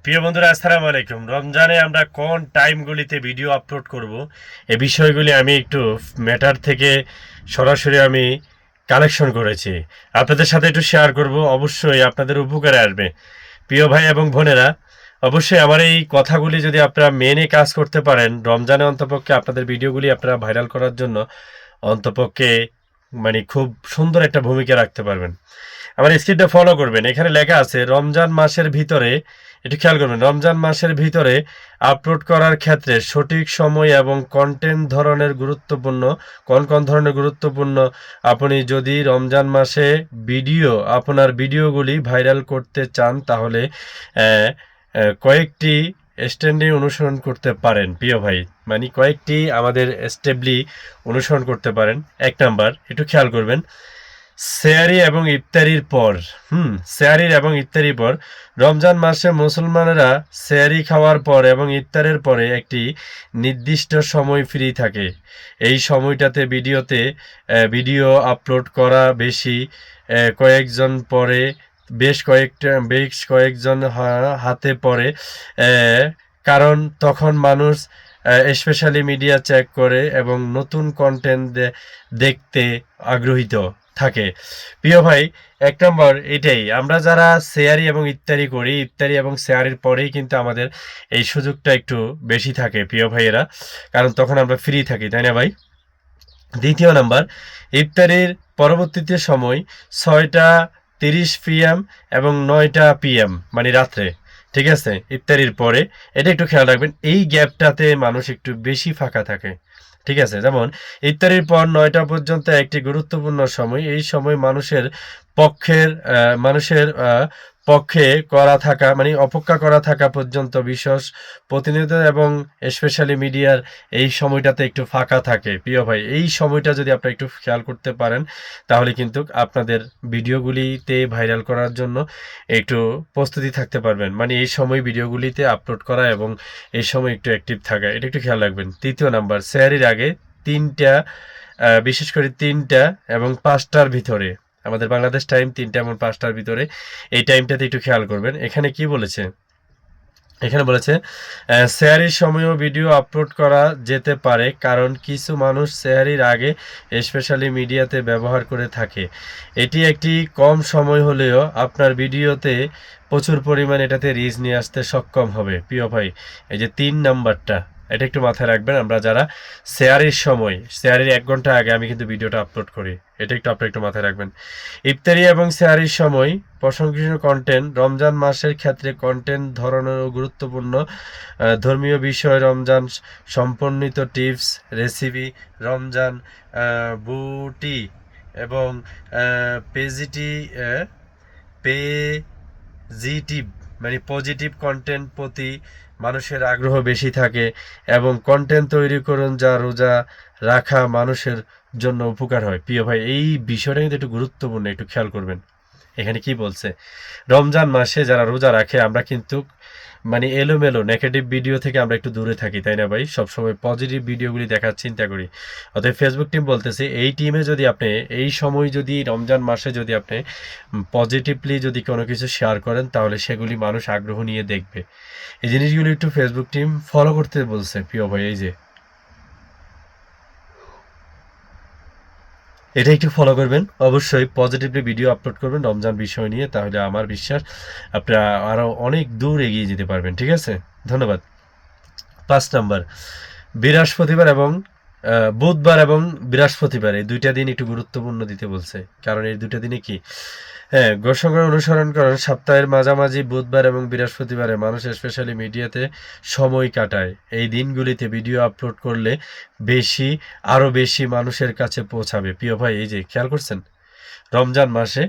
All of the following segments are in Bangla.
প্রিয় বন্ধুরা, আসসালামু আলাইকুম। রমজানে আমরা কোন টাইমগুলিতে ভিডিও আপলোড করব, এই বিষয়গুলি আমি একটু ম্যাটার থেকে সরাসরি আমি কালেকশন করেছি, আপনাদের সাথে একটু শেয়ার করব। অবশ্যই আপনাদের উপকারে আসবে প্রিয় ভাই এবং বোনেরা। অবশ্যই আমার এই কথাগুলি যদি আপনারা মেনে কাজ করতে পারেন, রমজানে অন্তপক্ষে আপনাদের ভিডিওগুলি আপনারা ভাইরাল করার জন্য অন্তপক্ষে খুব সুন্দর একটা ভূমিকা রাখতে পারবেন। আমার স্ক্রিনটা ফলো করবেন। এখানে লেখা আছে রমজান মাসের ভিতরে, একটু খেয়াল করবেন, রমজান মাসের ভিতরে আপলোড করার ক্ষেত্রে সঠিক সময় এবং কন্টেন্ট ধরনের গুরুত্বপূর্ণ। কোন কোন ধরনের গুরুত্বপূর্ণ? আপনি যদি রমজান মাসে আপনার ভিডিওগুলি ভাইরাল করতে চান, তাহলে কয়েকটি স্ট্যান্ডে অনুসরণ করতে পারেন প্রিয় ভাই। কয়েকটি আমাদের স্টেপলি অনুসরণ করতে পারেন। 1 নাম্বার, একটু খেয়াল করবেন, সেহরি এবং ইফতারির পর। সেহরির এবং ইফতারির পর রমজান মাসে মুসলমানেরা সেহরি খাওয়ার পর এবং ইফতারের পরে একটি নির্দিষ্ট সময় ফ্রি থাকে। এই সময়টাতে ভিডিও আপলোড করা কয়েকজন পরে বেশ কয়েকজন হাতে পড়ে, কারণ তখন মানুষ স্পেশালি মিডিয়া চেক করে এবং নতুন কন্টেন্ট দেখতে আগ্রহীত থাকে। প্রিয় ভাই, 1 নম্বর এটাই, আমরা যারা শেয়ারি এবং ইফতারি এবং শেয়ারির পরেই কিন্তু আমাদের এই সুযোগটা একটু বেশি থাকে প্রিয় ভাইয়েরা, কারণ তখন আমরা ফ্রি থাকি, তাই না ভাই? 2 নাম্বার, ইফতারির পরবর্তীতে সময় 6:30 PM এবং 9টা PM, রাত্রে। ঠিক আছে, ইফতারির পরে এটা একটু খেয়াল রাখবেন, এই গ্যাপটাতে মানুষ একটু বেশি ফাঁকা থাকে। ঠিক আছে, যেমন ইফতারির পর 9টা পর্যন্ত একটি গুরুত্বপূর্ণ সময়। এই সময় মানুষের পক্ষে করা থাকা অপেক্ষা করা থাকা পর্যন্ত বিশেষ প্রতিনিধিত্ব এবং স্পেশালি মিডিয়ার এই সময়টাতে একটু ফাঁকা থাকে প্রিয় ভাই। এই সময়টা যদি আপনারা একটু খেয়াল করতে পারেন, তাহলে কিন্তু আপনাদের ভিডিওগুলিতে ভাইরাল করার জন্য একটু প্রস্তুতি থাকতে পারবেন। এই সময় ভিডিওগুলিতে আপলোড করা এবং এই সময় একটু অ্যাক্টিভ থাকা, এটা একটু খেয়াল রাখবেন। 3 নাম্বার, সেহরির আগে 3টা, বিশেষ করে 3টা এবং 5টার ভিতরে, আমাদের বাংলাদেশ টাইম 3টা এবং 5টার ভিতরে, এই টাইমটাতে একটু খেয়াল করবেন। এখানে কি বলেছে? এখানে বলেছে সেহরির সময়ও ভিডিও আপলোড করা যেতে পারে, কারণ কিছু মানুষ সেহরির আগে স্পেশালি মিডিয়াতে ব্যবহার করে থাকে। এটি একটি কম সময় হলেও আপনার ভিডিওতে প্রচুর পরিমাণ এটাতে রিচ নিয়ে আসতে সক্ষম হবে প্রিয় ভাই। এই যে 3 নাম্বারটা, এটা একটু মাথায় রাখবেন। আমরা যারা সেহরির 1 ঘন্টা আগে আমি কিন্তু ভিডিওটা আপলোড করি, এটা আপনারা একটু মাথায় রাখবেন। ইফতারি এবং সেহরির সময় প্রশংসনীয় কন্টেন্ট। রমজান মাসের ক্ষেত্রে কন্টেন্ট ধরনেরও গুরুত্বপূর্ণ। ধর্মীয় বিষয়, রমজান সম্পন্নিত টিপস, রেসিপি, রমজান বুটি এবং পেজিটি পেজিটিভ পজিটিভ কন্টেন্ট প্রতি মানুষের আগ্রহ বেশি থাকে, এবং কন্টেন্ট তৈরি করুন যা রোজা রাখা মানুষের জন্য উপকার হয় প্রিয় ভাই। এই বিষয়টা কিন্তু একটু গুরুত্বপূর্ণ, একটু খেয়াল করবেন। এখানে কি বলছে? রমজান মাসে যারা রোজা রাখে, আমরা কিন্তু এলোমেলো নেগেটিভ ভিডিও থেকে আমরা একটু দূরে থাকি, তাই না ভাই? সবসময় পজিটিভ ভিডিওগুলি দেখার চিন্তা করি। অতএব ফেসবুক টিম বলতেছে, এই টিমে যদি আপনি এই সময় যদি রমজান মাসে যদি আপনি পজিটিভলি যদি কোনো কিছু শেয়ার করেন, তাহলে সেগুলি মানুষ আগ্রহ নিয়ে দেখবে। এই জিনিসগুলি একটু ফেসবুক টিম ফলো করতে বলছে প্রিয় ভাই। এই যে এটা একটু ফলো করবেন, অবশ্যই পজিটিভলি ভিডিও আপলোড করবেন রমজান বিষয় নিয়ে, তাহলে আমার বিশ্বাস আপনারা আরও অনেক দূর এগিয়ে যেতে পারবেন। ঠিক আছে, ধন্যবাদ। 5 নাম্বার, বৃহস্পতিবার এবং বুধবার এবং বৃহস্পতিবার, এই 2টা দিন একটু গুরুত্বপূর্ণ দিতে বলছে, কারণ এই 2টা দিনে কি, ঘোষণা অনুসরণ করেন। সপ্তাহের মাঝামাঝি বুধবার এবং বৃহস্পতিবারে মানুষ স্পেশালি মিডিয়াতে সময় কাটায়। এই দিনগুলিতে ভিডিও আপলোড করলে আরও বেশি মানুষের কাছে পৌঁছাবে প্রিয় ভাই। এই যে খেয়াল করছেন, রমজান মাসে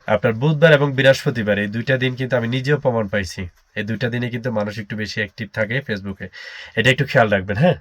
আপনার বুধবার এবং বৃহস্পতিবার, এই 2টা দিন কিন্তু আমি নিজেও প্রমাণ পাইছি, এই 2টা দিনে কিন্তু মানুষ একটু বেশি অ্যাক্টিভ থাকে ফেসবুকে। এটা একটু খেয়াল রাখবেন, হ্যাঁ।